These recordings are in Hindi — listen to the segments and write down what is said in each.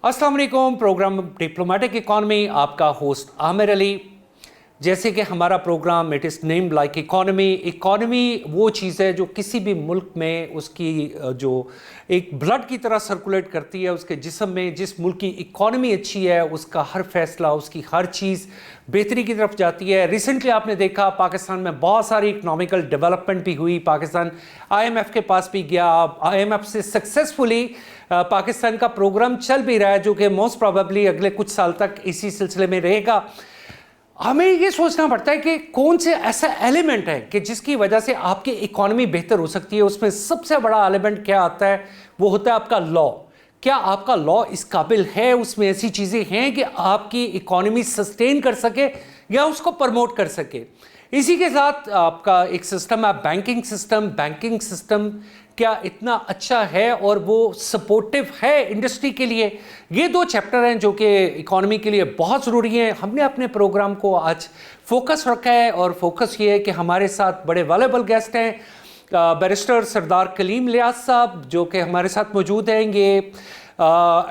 अस्सलाम वालेकुम। प्रोग्राम डिप्लोमेटिक इकॉनमी, आपका होस्ट आमिर अली। जैसे कि हमारा program it is named like economy. Economy वो चीज़ है जो किसी भी मुल्क में उसकी जो एक ब्लड की तरह सर्कुलेट करती है उसके जिस्म में। जिस मुल्क की इकॉनमी अच्छी है उसका हर फैसला, उसकी हर चीज़ बेहतरी की तरफ जाती है। रिसेंटली आपने देखा पाकिस्तान में बहुत सारी इकनॉमिकल डेवलपमेंट भी हुई। पाकिस्तान IMF के पास भी गया। IMF से सक्सेसफुली पाकिस्तान का प्रोग्राम चल भी रहा है, जो कि मोस्ट प्रोबेबली अगले कुछ साल तक इसी सिलसिले में रहेगा। हमें ये सोचना पड़ता है कि कौन से ऐसा एलिमेंट है कि जिसकी वजह से आपकी इकॉनमी बेहतर हो सकती है। उसमें सबसे बड़ा एलिमेंट क्या आता है, वो होता है आपका लॉ। क्या आपका लॉ इस काबिल है, उसमें ऐसी चीज़ें हैं कि आपकी इकॉनमी सस्टेन कर सके या उसको प्रमोट कर सके। इसी के साथ आपका एक सिस्टम है बैंकिंग सिस्टम। बैंकिंग सिस्टम क्या इतना अच्छा है और वो सपोर्टिव है इंडस्ट्री के लिए। ये दो चैप्टर हैं जो कि इकॉनमी के लिए बहुत ज़रूरी हैं। हमने अपने प्रोग्राम को आज फोकस रखा है और फोकस ये है कि हमारे साथ बड़े वैल्युएबल गेस्ट हैं। बैरिस्टर सरदार कलीम लियाज साहब जो कि हमारे साथ मौजूद हैं। ये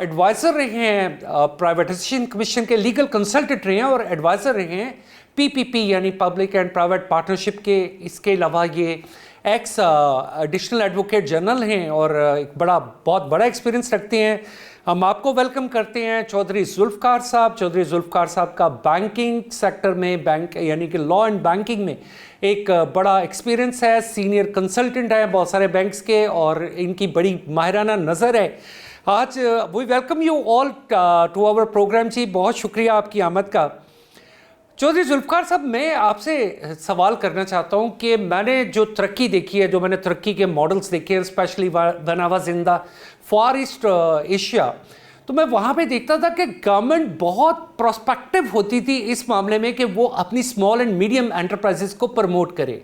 एडवाइज़र रहे हैं प्राइवेटाइजेशन कमीशन के, लीगल कंसल्टेंट रहे हैं और एडवाइज़र रहे हैं PPP यानी पब्लिक एंड प्राइवेट पार्टनरशिप के। इसके अलावा ये एक्स एडिशनल एडवोकेट जनरल हैं और एक बहुत बड़ा एक्सपीरियंस रखते हैं। हम आपको वेलकम करते हैं चौधरी जुल्फ़कार साहब। चौधरी जुल्फ़कार साहब का बैंकिंग सेक्टर में, बैंक यानी कि लॉ एंड बैंकिंग में एक बड़ा एक्सपीरियंस है। सीनियर कंसल्टेंट है बहुत सारे बैंक्स के और इनकी बड़ी माहिराना नज़र है। आज we welcome you all to our program जी। बहुत शुक्रिया आपकी आमद का। चौधरी जुल्फ़कार साहब, मैं आपसे सवाल करना चाहता हूं कि मैंने जो तरक्की देखी है, जो मैंने तरक्की के मॉडल्स देखे हैं, specially when I was in the far east Asia, तो मैं वहाँ पे देखता था कि गवर्नमेंट बहुत प्रोस्पेक्टिव होती थी इस मामले में कि वो अपनी स्मॉल एंड मीडियम एंटरप्राइजेस को प्रमोट करे।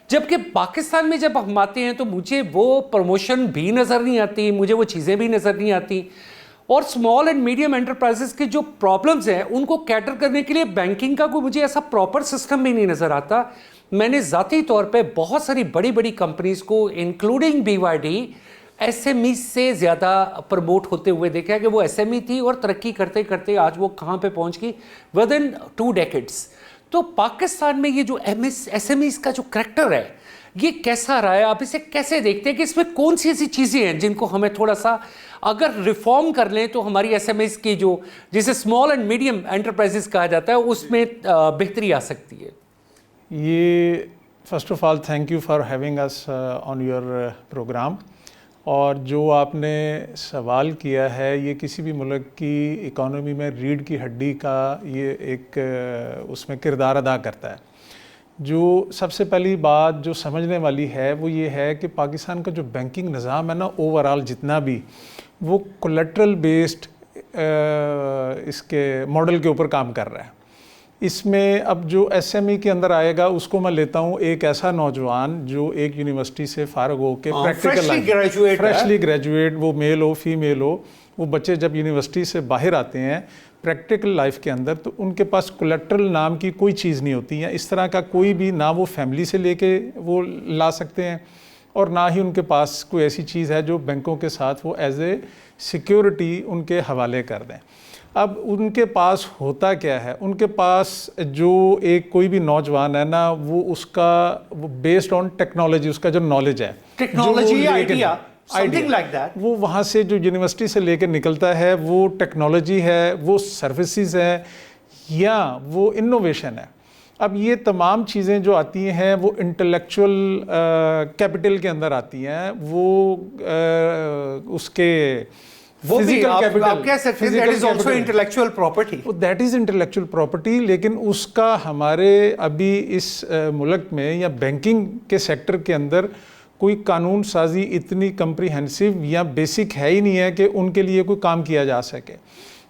जबकि पाकिस्तान में जब हम आते हैं तो मुझे वो प्रमोशन भी नज़र नहीं आती, मुझे वो चीज़ें भी नज़र नहीं आती। और स्मॉल एंड मीडियम एंटरप्राइजेस की जो प्रॉब्लम्स हैं उनको कैटर करने के लिए बैंकिंग का कोई मुझे ऐसा प्रॉपर सिस्टम भी नहीं नज़र आता। मैंने ज़ाती तौर पे बहुत सारी बड़ी बड़ी कंपनीज़ को इंक्लूडिंग BYD SME से ज़्यादा प्रमोट होते हुए देखा है कि वो SME थी और तरक्की करते करते आज वो कहाँ पे पहुँच गई विद इन 2 डेकेड्स। तो पाकिस्तान में ये जो SMEs का जो करैक्टर है ये कैसा रहा है, आप इसे कैसे देखते हैं कि इसमें कौन सी ऐसी चीज़ें हैं जिनको हमें थोड़ा सा अगर रिफॉर्म कर लें तो हमारी SMEs की जो जिसे स्मॉल एंड मीडियम एंटरप्राइजेस कहा जाता है उसमें बेहतरी आ सकती है। ये first of all thank you for having us on your program. और जो आपने सवाल किया है ये किसी भी मुल्क की इकॉनमी में रीढ़ की हड्डी का ये एक उसमें किरदार अदा करता है। जो सबसे पहली बात जो समझने वाली है वो ये है कि पाकिस्तान का जो बैंकिंग निज़ाम है ना, ओवरऑल जितना भी, वो कोलेटरल बेस्ड इसके मॉडल के ऊपर काम कर रहा है। इसमें अब जो SME के अंदर आएगा उसको मैं लेता हूँ एक ऐसा नौजवान जो एक यूनिवर्सिटी से फारग हो के प्रैक्टिकल फ्रेशली ग्रेजुएट, वो मेल हो फीमेल हो, वो बच्चे जब यूनिवर्सिटी से बाहर आते हैं प्रैक्टिकल लाइफ के अंदर तो उनके पास कोलेटरल नाम की कोई चीज़ नहीं होती है। इस तरह का कोई भी ना वो फैमिली से लेके वो ला सकते हैं और ना ही उनके पास कोई ऐसी चीज़ है जो बैंकों के साथ वो एज ए सिक्योरिटी उनके हवाले कर दें। अब उनके पास होता क्या है, उनके पास जो एक कोई भी नौजवान है ना, वो उसका वो बेस्ड ऑन टेक्नोलॉजी, उसका जो नॉलेज है, technology idea something like that, वो वहाँ से जो यूनिवर्सिटी से लेकर निकलता है वो टेक्नोलॉजी है, वो सर्विसेज है या वो इनोवेशन है। अब ये तमाम चीज़ें जो आती हैं वो इंटेलेक्चुअल कैपिटल के अंदर आती हैं। वो उसके फिजिकल कैपिटल आप कह सकते हैं, that is also intellectual property, that is intellectual property. लेकिन उसका हमारे अभी इस मुल्क में या बैंकिंग के सेक्टर के अंदर कोई कानून साजी इतनी कम्प्रीहेंसिव या बेसिक है ही नहीं है कि उनके लिए कोई काम किया जा सके।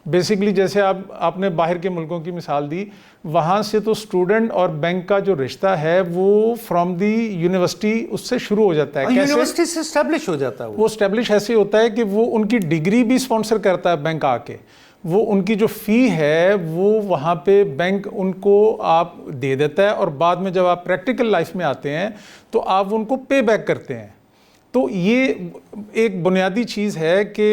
बेसिकली जैसे आपने बाहर के मुल्कों की मिसाल दी, वहाँ से तो स्टूडेंट और बैंक का जो रिश्ता है वो फ्रॉम दी यूनिवर्सिटी उससे शुरू हो जाता है। यूनिवर्सिटी से एस्टेब्लिश हो जाता है। वो एस्टेब्लिश ऐसे होता है कि वो उनकी डिग्री भी स्पॉन्सर करता है बैंक आके। वो उनकी जो फ़ी है वो वहाँ पे बैंक उनको आप दे देता है और बाद में जब आप प्रैक्टिकल लाइफ में आते हैं तो आप उनको पे बैक करते हैं। तो ये एक बुनियादी चीज़ है कि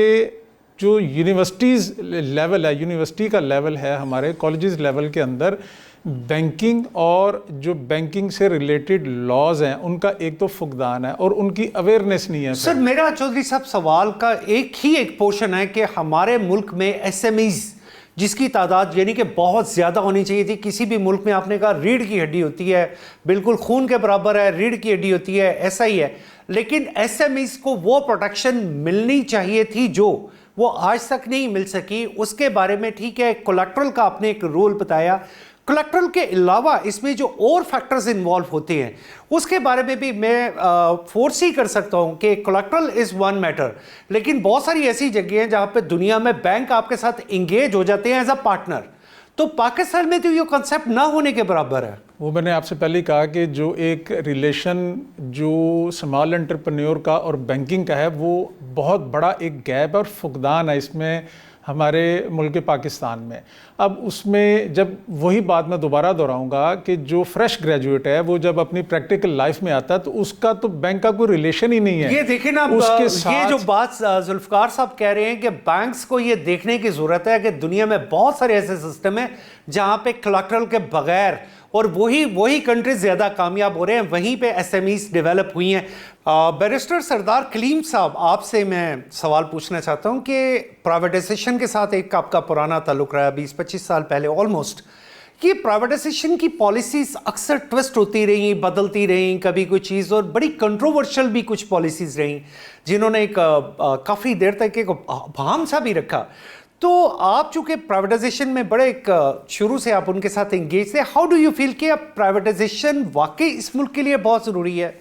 जो यूनिवर्सिटीज़ लेवल है, यूनिवर्सिटी का लेवल है, हमारे कॉलेजेस लेवल के अंदर बैंकिंग और जो बैंकिंग से रिलेटेड लॉज हैं उनका एक तो फुकदान है और उनकी अवेयरनेस नहीं है। सर मेरा चौधरी साहब सवाल का एक पोर्शन है कि हमारे मुल्क में एसएमईज जिसकी तादाद यानी कि बहुत ज़्यादा होनी चाहिए थी। किसी भी मुल्क में आपने कहा रीढ़ की हड्डी होती है, बिल्कुल खून के बराबर है, रीढ़ की हड्डी होती है, ऐसा ही है। लेकिन एसएमईज को वो प्रोटेक्शन मिलनी चाहिए थी जो वो आज तक नहीं मिल सकी। उसके बारे में ठीक है, कोलैटरल का आपने एक रोल बताया, कोलैटरल के अलावा इसमें जो और फैक्टर्स इन्वॉल्व होते हैं उसके बारे में भी मैं फोर्स ही कर सकता हूं कि कोलैटरल इज वन मैटर, लेकिन बहुत सारी ऐसी जगह हैं जहां पे दुनिया में बैंक आपके साथ इंगेज हो जाते हैं एज अ पार्टनर। तो पाकिस्तान में तो ये कॉन्सेप्ट ना होने के बराबर है। वो मैंने आपसे पहले कहा कि जो एक रिलेशन जो स्मॉल एंटरप्रेन्योर का और बैंकिंग का है वो बहुत बड़ा एक गैप है और फुकदान है इसमें हमारे मुल्क पाकिस्तान में। अब उसमें जब वही बात मैं दोबारा दोहराऊंगा कि जो फ्रेश ग्रेजुएट है वो जब अपनी प्रैक्टिकल लाइफ में आता है तो उसका तो बैंक का कोई रिलेशन ही नहीं है। ये देखें ना, उसके ये जो बात जुल्फकार साहब कह रहे हैं कि बैंक्स को ये देखने की जरूरत है कि दुनिया में बहुत सारे ऐसे सिस्टम है जहां पे कोलैटरल के बगैर और वही कंट्रीज ज्यादा कामयाब हो रहे हैं, वहीं पे एसएमईज डेवलप हुई हैं। बैरिस्टर सरदार कलीम साहब, आपसे मैं सवाल पूछना चाहता हूं कि प्राइवेटाइजेशन के साथ एक आपका पुराना ताल्लुक रहा, 20-25 साल पहले ऑलमोस्ट। ये प्राइवेटाइजेशन की पॉलिसीज अक्सर ट्विस्ट होती रही, बदलती रही, कभी कोई चीज़, और बड़ी कंट्रोवर्शियल भी कुछ पॉलिसीज रही जिन्होंने एक काफ़ी देर तक एक भाम सा भी रखा। तो आप चूंकि प्राइवेटाइजेशन में बड़े एक शुरू से आप उनके साथ एंगेज थे, हाउ डू यू फील कि अब प्राइवेटाइजेशन वाकई इस मुल्क के लिए बहुत ज़रूरी है?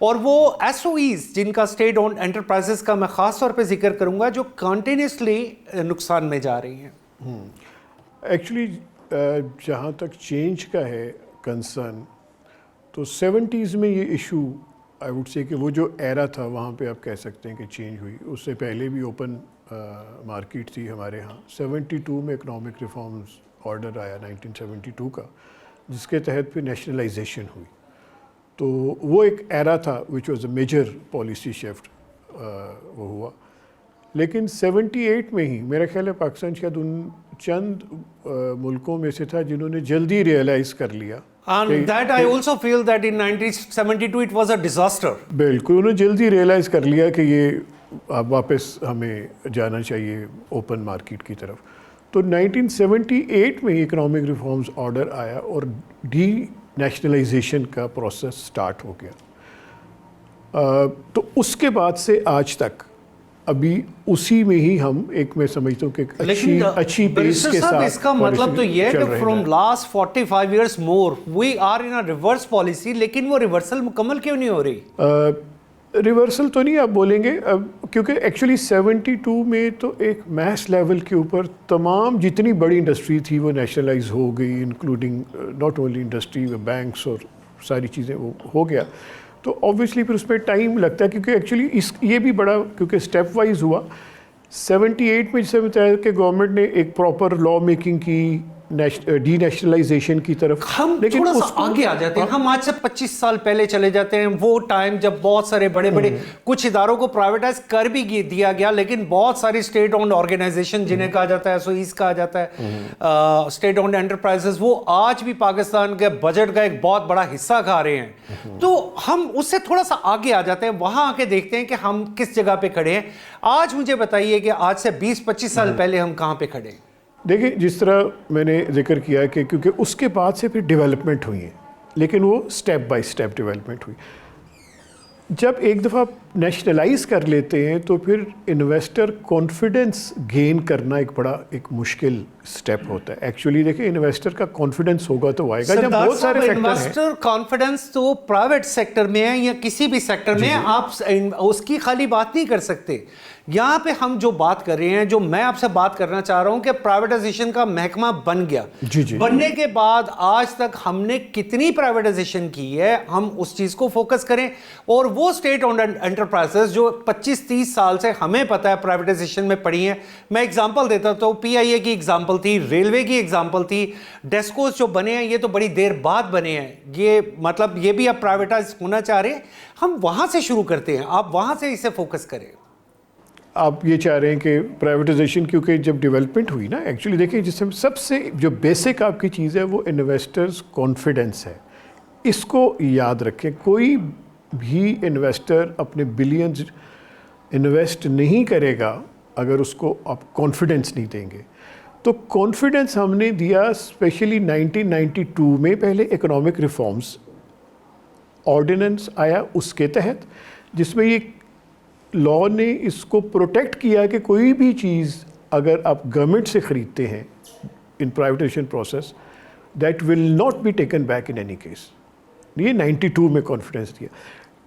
और वो एसओईज जिनका स्टेट ओन्ड एंटरप्राइजेस का मैं ख़ास तौर पे जिक्र करूंगा जो कंटिन्यूसली नुकसान में जा रही हैं। एक्चुअली जहाँ तक चेंज का है कंसर्न, तो 70s में ये इशू आई वुड से कि वो जो एरा था वहाँ पे आप कह सकते हैं कि चेंज हुई। उससे पहले भी ओपन मार्केट थी हमारे यहाँ। 72 में इकोनॉमिक रिफॉर्म्स ऑर्डर आया 1972 का, जिसके तहत फिर नेशनलाइजेशन हुई। तो वो एक एरा था which was a major policy shift वो हुआ। लेकिन 78 में ही मेरा ख्याल है पाकिस्तान शायद उन चंद मुल्कों में से था जिन्होंने जल्दी रियलाइज़ कर लिया। And that I also feel that in 1972 it was a disaster. बिल्कुल, उन्होंने जल्दी रियलाइज़ कर लिया कि ये अब वापस हमें जाना चाहिए ओपन मार्केट की तरफ। तो 1978 में इकोनॉमिक रिफॉर्म्स ऑर्डर आया और डी नेशनलाइजेशन का प्रोसेस स्टार्ट हो गया। तो उसके बाद से आज तक अभी उसी में ही हम एक, मैं समझता हूँ कि अच्छी पेस के साथ। इसका मतलब तो ये है कि from last 45 years more we are in a reverse policy, लेकिन वो रिवर्सल मुकम्मल क्यों नहीं हो रही? रिवर्सल तो नहीं आप बोलेंगे क्योंकि एक्चुअली 72 में तो एक मैस लेवल के ऊपर तमाम जितनी बड़ी इंडस्ट्री थी वो नेशनलाइज हो गई, including not only industry, banks और सारी चीज़ें वो हो गया। तो ऑब्वियसली फिर उसमें टाइम लगता है क्योंकि एक्चुअली ये भी बड़ा क्योंकि स्टेप वाइज हुआ। 78 में जैसे बताया कि गवर्नमेंट ने एक प्रॉपर लॉ मेकिंग की डी नेशनलाइजेशन की तरफ। हम लेकिन थोड़ा सा आगे आ जाते हैं, हम आज से 25 साल पहले चले जाते हैं, वो टाइम जब बहुत सारे बड़े बड़े कुछ इदारों को प्राइवेटाइज कर भी दिया गया, लेकिन बहुत सारी स्टेट ओन्ड ऑर्गेनाइजेशन जिन्हें कहा जाता है एसओईज कहा जाता है, स्टेट ओन्ड एंटरप्राइजेस, वो आज भी पाकिस्तान के बजट का एक बहुत बड़ा हिस्सा खा रहे हैं। तो हम उससे थोड़ा सा आगे आ जाते हैं, वहां आके देखते हैं कि हम किस जगह पे खड़े हैं। आज मुझे बताइए कि आज से 20-25 साल पहले हम कहां पे खड़े हैं? देखिए, जिस तरह मैंने जिक्र किया कि क्योंकि उसके बाद से फिर डेवलपमेंट हुई है, लेकिन वो स्टेप बाय स्टेप डेवलपमेंट हुई। जब एक दफ़ा नेशनलाइज कर लेते हैं तो फिर इन्वेस्टर कॉन्फिडेंस गेन करना एक मुश्किल स्टेप होता है। एक्चुअली देखिए, इन्वेस्टर का कॉन्फिडेंस होगा तो आएगा जब बहुत सारे फैक्टर हैं। इन्वेस्टर कॉन्फिडेंस तो प्राइवेट सेक्टर में है या किसी भी सेक्टर में है, आप उसकी खाली बात नहीं कर सकते। यहाँ पे हम जो बात कर रहे हैं, जो मैं आपसे बात करना चाह रहा हूं कि प्राइवेटाइजेशन का महकमा बन गया। जी। बनने के बाद आज तक हमने कितनी प्राइवेटाइजेशन की है, हम उस चीज को फोकस करें। और वो स्टेट ओन्ड एंटरप्राइजेस जो 25-30 साल से हमें पता है प्राइवेटाइजेशन में पड़ी हैं। मैं एग्जांपल देता तो पीआईए की एग्जांपल थी, रेलवे की एग्जांपल थी, डेस्कोस जो बने हैं ये तो बड़ी देर बाद बने हैं। ये मतलब ये भी अब प्राइवेटाइज होना चाह रहे हैं। हम वहां से शुरू करते हैं, आप वहां से इसे फोकस करें। आप ये चाह रहे हैं कि प्राइवेटाइजेशन, क्योंकि जब डेवलपमेंट हुई ना, एक्चुअली देखिए जिसमें सबसे जो बेसिक आपकी चीज़ है वो इन्वेस्टर्स कॉन्फिडेंस है। इसको याद रखें, कोई भी इन्वेस्टर अपने बिलियंस इन्वेस्ट नहीं करेगा अगर उसको आप कॉन्फिडेंस नहीं देंगे। तो कॉन्फिडेंस हमने दिया स्पेशली 1992 में, पहले इकोनॉमिक रिफॉर्म्स ऑर्डिनेंस आया उसके तहत, जिसमें ये लॉ ने इसको प्रोटेक्ट किया कि कोई भी चीज़ अगर आप गवर्नमेंट से ख़रीदते हैं in privatisation process, that will not be taken back in any case. ये 92 में कॉन्फिडेंस दिया।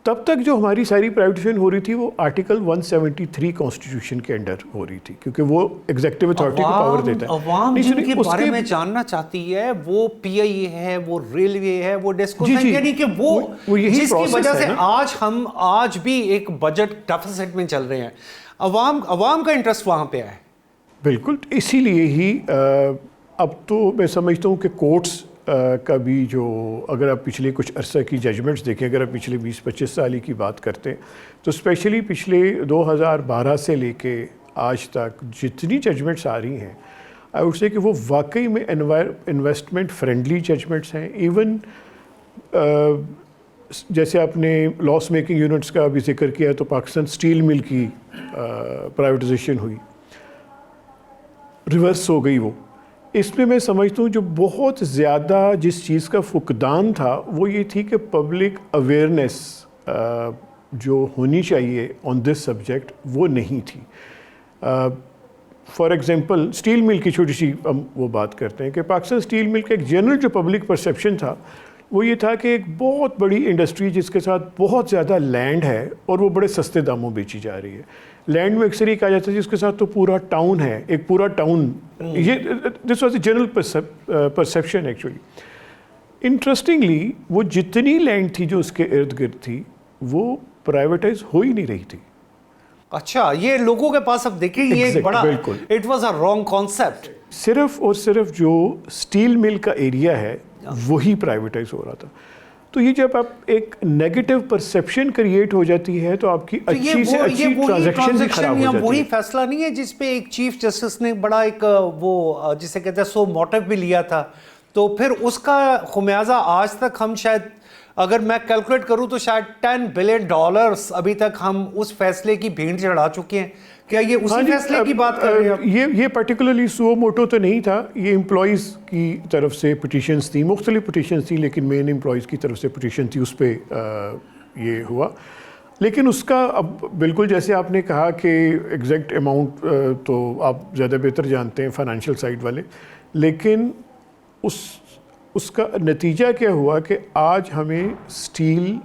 तब तक जो हमारी सारी प्राइवेटाइजेशन हो रही थी वो आर्टिकल 173 कॉन्स्टिट्यूशन के अंडर हो रही थी, क्योंकि वो एग्जीक्यूटिव अथॉरिटी को पावर देता है। अवाम जिनके बारे में जानना चाहती है वो पीआईए है, वो रेलवे है, वो डेस्को है, यानी कि वो यही जिसकी वजह से है हम आज भी एक बजट डेफिसिट में चल रहे हैं। अवाम का इंटरेस्ट वहां पे है। बिल्कुल, इसीलिए ही अब तो मैं समझता हूँ कि कोर्ट्स का भी जो, अगर आप पिछले कुछ अरसा की जजमेंट्स देखें, अगर आप पिछले 20-25 साल की बात करते हैं तो स्पेशली पिछले 2012 से लेके आज तक जितनी जजमेंट्स आ रही हैं, आई वुड से कि वो वाकई में इन्वेस्टमेंट फ्रेंडली जजमेंट्स हैं। इवन जैसे आपने लॉस मेकिंग यूनिट्स का भी जिक्र किया, तो पाकिस्तान स्टील मिल की प्राइवेटाइजेशन हुई, रिवर्स हो गई वो। इसमें मैं समझता हूँ जो बहुत ज़्यादा जिस चीज़ का फुकदान था वो ये थी कि पब्लिक अवेयरनेस जो होनी चाहिए ऑन दिस सब्जेक्ट वो नहीं थी। फॉर एग्ज़ाम्पल स्टील मिल की छोटी सी हम वो बात करते हैं कि पाकिस्तान स्टील मिल का एक जनरल जो पब्लिक परसेप्शन था वो ये था कि एक बहुत बड़ी इंडस्ट्री जिसके साथ बहुत ज़्यादा लैंड है और वो बड़े सस्ते दामों बेची जा रही है। लैंड में अक्सर ही कहा जाता है जिसके साथ तो पूरा टाउन है, एक पूरा टाउन, ये this was the general perception actually. Interestingly वो जितनी लैंड थी जो उसके इर्द गिर्द थी वो प्राइवेटाइज हो ही नहीं रही थी। अच्छा, ये लोगों के पास अब देखिए ये एक बड़ा, it was a wrong concept. सिर्फ और सिर्फ जो स्टील मिल का एरिया है वही प्राइवेटाइज हो रहा था। तो ये जब आप एक नेगेटिव परसेप्शन क्रिएट हो जाती है तो आपकी तो अच्छी से अच्छी ट्रांजैक्शन भी खराब हो जाती है। वही फैसला नहीं है जिसपे एक चीफ जस्टिस ने बड़ा एक वो जिसे कहते हैं सो मोटिव भी लिया था, तो फिर उसका खुमियाजा आज तक हम शायद, अगर मैं कैलकुलेट करूं तो शायद $10 बिलियन अभी तक हम उस फैसले की भेंट चढ़ा चुके हैं। क्या ये उसी फैसले की बात कर रहे हैं? ये पर्टिकुलरली सो मोटो तो नहीं था, ये एम्प्लॉयज़ की तरफ से पिटिशंस थी, मुख्तलिफ पिटिशंस थी, लेकिन मेन एम्प्लॉयज़ की तरफ से पिटिशन थी, उस पर ये हुआ। लेकिन उसका अब बिल्कुल जैसे आपने कहा कि एग्जैक्ट अमाउंट तो आप ज़्यादा बेहतर जानते हैं फाइनेंशियल साइड वाले, लेकिन उसका नतीजा क्या हुआ कि आज हमें स्टील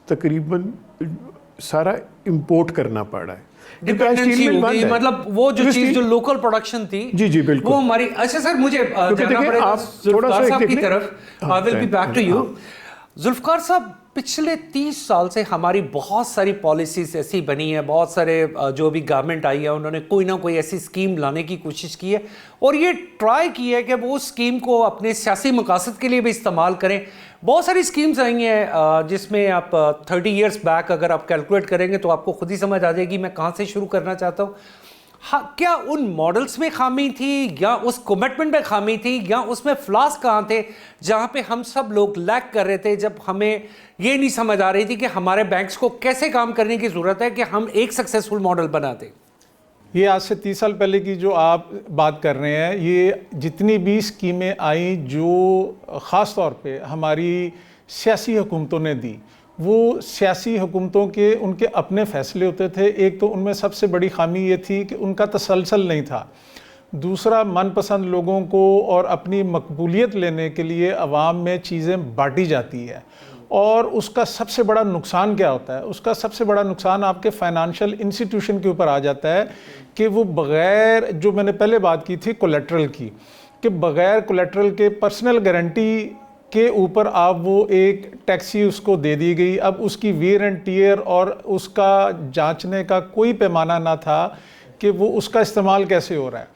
तकरीबन सारा इंपोर्ट करना पड़ रहा है। डिपेंडेंसी हो गई, मतलब वो जो चीज जो लोकल प्रोडक्शन थी, जी बिल्कुल, वो हमारी। अच्छा सर, मुझे जाना पड़ेगा आप थोड़ा सा साहब की तरफ। I will be back to you. Zulfikar साहब, पिछले 30 साल से हमारी बहुत सारी पॉलिसीज ऐसी बनी है, बहुत सारे जो भी गवर्नमेंट आई है उन्होंने कोई ना कोई ऐसी स्कीम लाने की कोशिश की है और ये ट्राई की है कि वो उस स्कीम को अपने सियासी मकासद के लिए भी इस्तेमाल करें। बहुत सारी स्कीम्स आई हैं जिसमें आप 30 इयर्स बैक अगर आप कैलकुलेट करेंगे तो आपको खुद ही समझ आ जाएगी मैं कहाँ से शुरू करना चाहता हूँ। हाँ, क्या उन मॉडल्स में खामी थी या उस कमिटमेंट में खामी थी या उसमें फ्लॉस कहाँ थे जहाँ पे हम सब लोग लैक कर रहे थे, जब हमें ये नहीं समझ आ रही थी कि हमारे बैंक्स को कैसे काम करने की ज़रूरत है कि हम एक सक्सेसफुल मॉडल बनाते। ये आज से 30 साल पहले की जो आप बात कर रहे हैं, ये जितनी भी स्कीमें आई जो ख़ास तौर पे हमारी सियासी हुकूमतों ने दी, वो सियासी हुकूमतों के उनके अपने फ़ैसले होते थे। एक तो उनमें सबसे बड़ी खामी ये थी कि उनका तसलसल नहीं था। दूसरा, मनपसंद लोगों को और अपनी मकबूलियत लेने के लिए अवाम में चीज़ें बांटी जाती है। और उसका सबसे बड़ा नुकसान क्या होता है? उसका सबसे बड़ा नुकसान आपके फाइनेंशियल इंस्टीट्यूशन के ऊपर आ जाता है कि वो बग़ैर, जो मैंने पहले बात की थी कोलेट्रल की, कि बग़ैर कोलेट्रल के पर्सनल गारंटी के ऊपर आप वो एक टैक्सी उसको दे दी गई। अब उसकी वेयर एंड टियर और उसका जांचने का कोई पैमाना ना था कि वो उसका इस्तेमाल कैसे हो रहा है।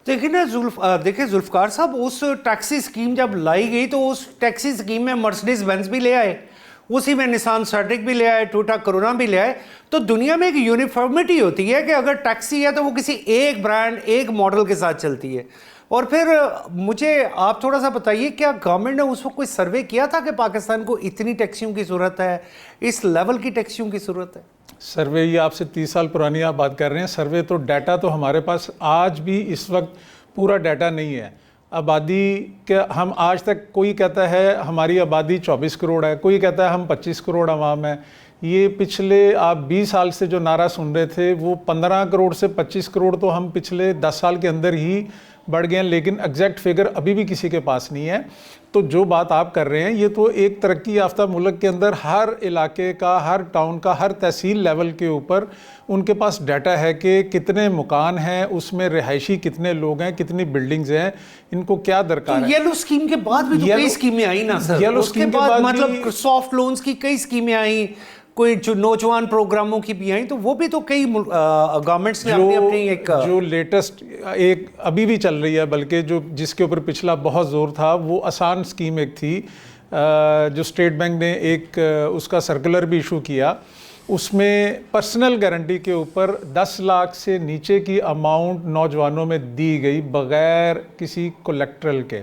देखिए जुल्फकार साहब, उस टैक्सी स्कीम जब लाई गई तो उस टैक्सी स्कीम में मर्सिडीज बेंज भी ले आए, उसी में निसान सेट्रिक भी ले आए, टोयोटा कोरोना भी ले आए। तो दुनिया में एक यूनिफॉर्मिटी होती है कि अगर टैक्सी है तो वो किसी एक ब्रांड, एक मॉडल के साथ चलती है। और फिर मुझे आप थोड़ा सा बताइए, क्या गवर्नमेंट ने उस वक्त कोई सर्वे किया था कि पाकिस्तान को इतनी टैक्सियों की ज़रूरत है, इस लेवल की टैक्सियों की ज़रूरत है? सर्वे ये आपसे 30 साल पुरानी आप बात कर रहे हैं। सर्वे तो डाटा तो हमारे पास आज भी इस वक्त पूरा डाटा नहीं है। आबादी के हम आज तक, कोई कहता है हमारी आबादी 24 करोड़ है, कोई कहता है हम 25 करोड़ आवाम है। ये पिछले आप 20 साल से जो नारा सुन रहे थे वो 15 करोड़ से 25 करोड़ तो हम पिछले 10 साल के अंदर ही बढ़ गए हैं, लेकिन एग्जैक्ट फिगर अभी भी किसी के पास नहीं है। तो जो बात आप कर रहे हैं ये तो एक तरक्की याफ्ता मुल्क के अंदर हर इलाके का, हर टाउन का, हर तहसील लेवल के ऊपर उनके पास डाटा है कि कितने मकान हैं, उसमें रिहायशी कितने लोग हैं, कितनी बिल्डिंग्स हैं, इनको क्या दरकार है। येलो स्कीम के बाद भी तो कई स्कीमें आई ना सर, येलो उसके स्कीम के बाद बाद मतलब सॉफ्ट लोन्स की कई स्कीमें आई, कोई जो नौजवान प्रोग्रामों की भी आई, तो वो भी तो कई गवर्नमेंट्स ने अपनी एक जो लेटेस्ट एक अभी भी चल रही है, बल्कि जो जिसके ऊपर पिछला बहुत जोर था, वो आसान स्कीम एक थी जो स्टेट बैंक ने एक उसका सर्कुलर भी इशू किया। उसमें पर्सनल गारंटी के ऊपर 10 लाख से नीचे की अमाउंट नौजवानों में दी गई बग़ैर किसी कोलेक्ट्रल के।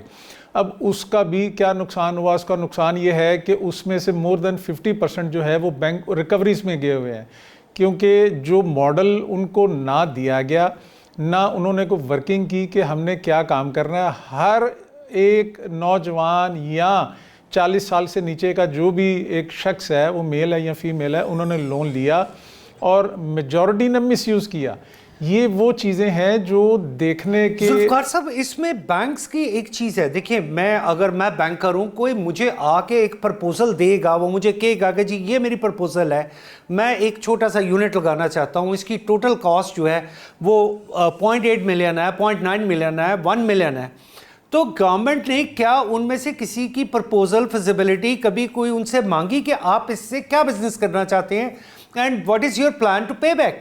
अब उसका भी क्या नुकसान हुआ? उसका नुकसान ये है कि उसमें से मोर देन 50% जो है वो बैंक रिकवरीज में गए हुए हैं, क्योंकि जो मॉडल उनको ना दिया गया, ना उन्होंने को वर्किंग की कि हमने क्या काम करना है। हर एक नौजवान या 40 साल से नीचे का जो भी एक शख्स है, वो मेल है या फीमेल है, उन्होंने लोन लिया और मेजॉरिटी ने मिसयूज़ किया। ये वो चीज़ें हैं जो देखने के। जुल्फकार साहब, इसमें बैंक्स की एक चीज़ है, देखिए अगर मैं बैंकर हूँ, कोई मुझे आके एक प्रपोजल देगा, वो मुझे कहेगा कि जी ये मेरी प्रपोजल है, मैं एक छोटा सा यूनिट लगाना चाहता हूँ, इसकी टोटल कॉस्ट जो है वो 0.8 मिलियन है, 0.9 मिलियन है, 1 मिलियन है। तो गवर्नमेंट ने क्या उनमें से किसी की प्रपोजल फिजिबिलिटी कभी कोई उनसे मांगी कि आप इससे क्या बिजनेस करना चाहते हैं and what is your plan to pay back?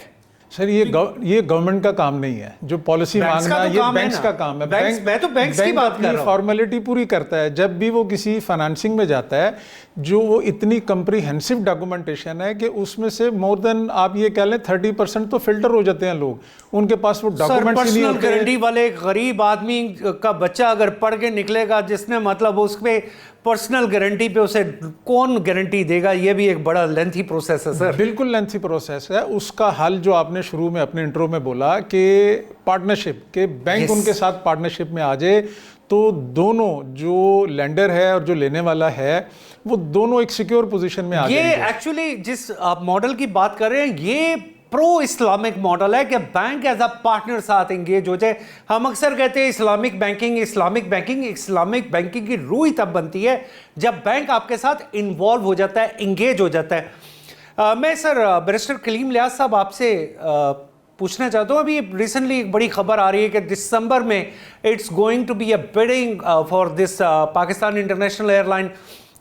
Sir ये गवर्नमेंट का काम नहीं है, जो पॉलिसी मांगना ये बैंक्स का काम है। मैं तो बैंक्स की बात कर रहा हूं। फॉर्मेलिटी पूरी करता है। जब भी वो किसी फाइनेंसिंग में जाता है, जो वो इतनी कम्प्रीहेंसिव डॉक्यूमेंटेशन है कि उसमें से मोर देन आप ये कह लें 30% तो फिल्टर हो जाते हैं लोग, उनके पास वो डॉक्यूमेंट्स ही नहीं होते। पर्सनल गारंटी वाले एक गरीब आदमी का बच्चा अगर पढ़ के निकलेगा, जिसने मतलब उस पे पर्सनल गारंटी पे उसे कौन गारंटी देगा? ये भी एक बड़ा लेंथी प्रोसेस है सर। बिल्कुल लेंथी प्रोसेस है। उसका हल जो आपने शुरू में अपने इंट्रो में बोला कि पार्टनरशिप के बैंक उनके साथ पार्टनरशिप में आ जाए, तो दोनों जो लेंडर है और जो लेने वाला है वो दोनों एक सिक्योर पोजीशन में आ जाएंगे। ये एक्चुअली जिस आप मॉडल की बात कर रहे हैं, ये प्रो इस्लामिक मॉडल है कि बैंक एज अ पार्टनर साथ एंगेज हो जाए। हम अक्सर कहते हैं इस्लामिक बैंकिंग की रूह ही तब बनती है जब बैंक आपके साथ इन्वॉल्व हो जाता है, एंगेज हो जाता है। मैं सर बैरिस्टर कलीम लियाज साहब आपसे पूछना चाहता हूँ, अभी रिसेंटली एक बड़ी खबर आ रही है कि दिसंबर में it's going to be a bidding for this Pakistan International Airline.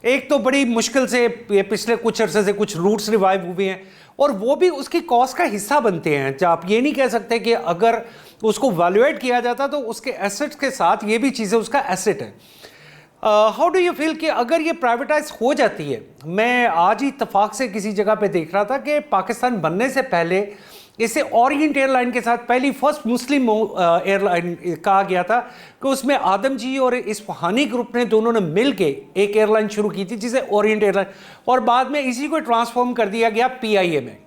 एक तो बड़ी मुश्किल से ये पिछले कुछ अरसे से कुछ रूट्स रिवाइव हुए हैं और वो भी उसकी कॉस्ट का हिस्सा बनते हैं। जब आप ये नहीं कह सकते कि अगर उसको वैल्यूएट किया जाता तो उसके एसेट्स के साथ ये भी चीज़ें उसका एसेट है। हाउ डू यू फील कि अगर ये प्राइवेटाइज हो जाती है? मैं आज ही इत्तेफाक से किसी जगह पे देख रहा था कि पाकिस्तान बनने से पहले इसे ओरिएंट एयरलाइन के साथ पहली फर्स्ट मुस्लिम एयरलाइन कहा गया था कि उसमें आदम जी और इस्फहानी ग्रुप ने दोनों ने मिल के एक एयरलाइन शुरू की थी जिसे ओरिएंट एयरलाइन, और बाद में इसी को ट्रांसफॉर्म कर दिया गया PIA में,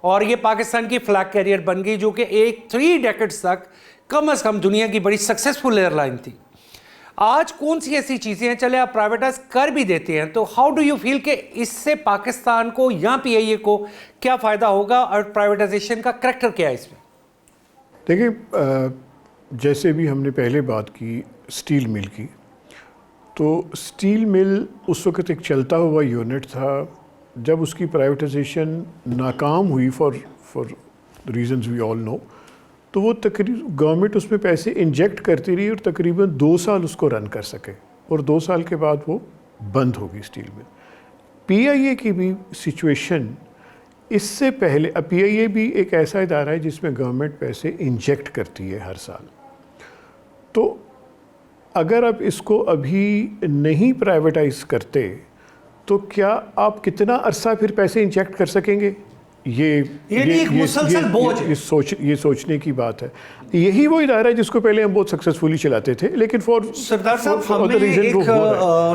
और ये पाकिस्तान की फ्लैग कैरियर बन गई, जो कि एक 3 डेकेड्स तक कम से कम दुनिया की बड़ी सक्सेसफुल एयरलाइन थी। आज कौन सी ऐसी चीज़ें हैं, चले आप प्राइवेटाइज कर भी देते हैं, तो हाउ डू यू फील कि इससे पाकिस्तान को या PIA को क्या फ़ायदा होगा और प्राइवेटाइजेशन का करैक्टर क्या है इसमें? देखिए, जैसे भी हमने पहले बात की स्टील मिल की, तो स्टील मिल उस वक्त एक चलता हुआ यूनिट था। जब उसकी प्राइवेटाइजेशन नाकाम हुई for reasons we all know, तो वो तकरीबन गवर्नमेंट उसमें पैसे इंजेक्ट करती रही और तकरीबन 2 साल उसको रन कर सके, और 2 साल के बाद वो बंद होगी स्टील मिल। PIA की भी सिचुएशन इससे पहले, अब PIA भी एक ऐसा इदारा है जिसमें गवर्नमेंट पैसे इंजेक्ट करती है हर साल। तो अगर आप इसको अभी नहीं प्राइवेटाइज करते तो क्या आप कितना अरसा फिर पैसे इंजेक्ट कर सकेंगे? ये एक मुसलसल बोझ है। ये सोचने की बात है। यही वो इदारा है जिसको पहले हम बहुत सक्सेसफुली चलाते थे, लेकिन फॉर सरदार साहब, other हमें reason वो हो रहा है। एक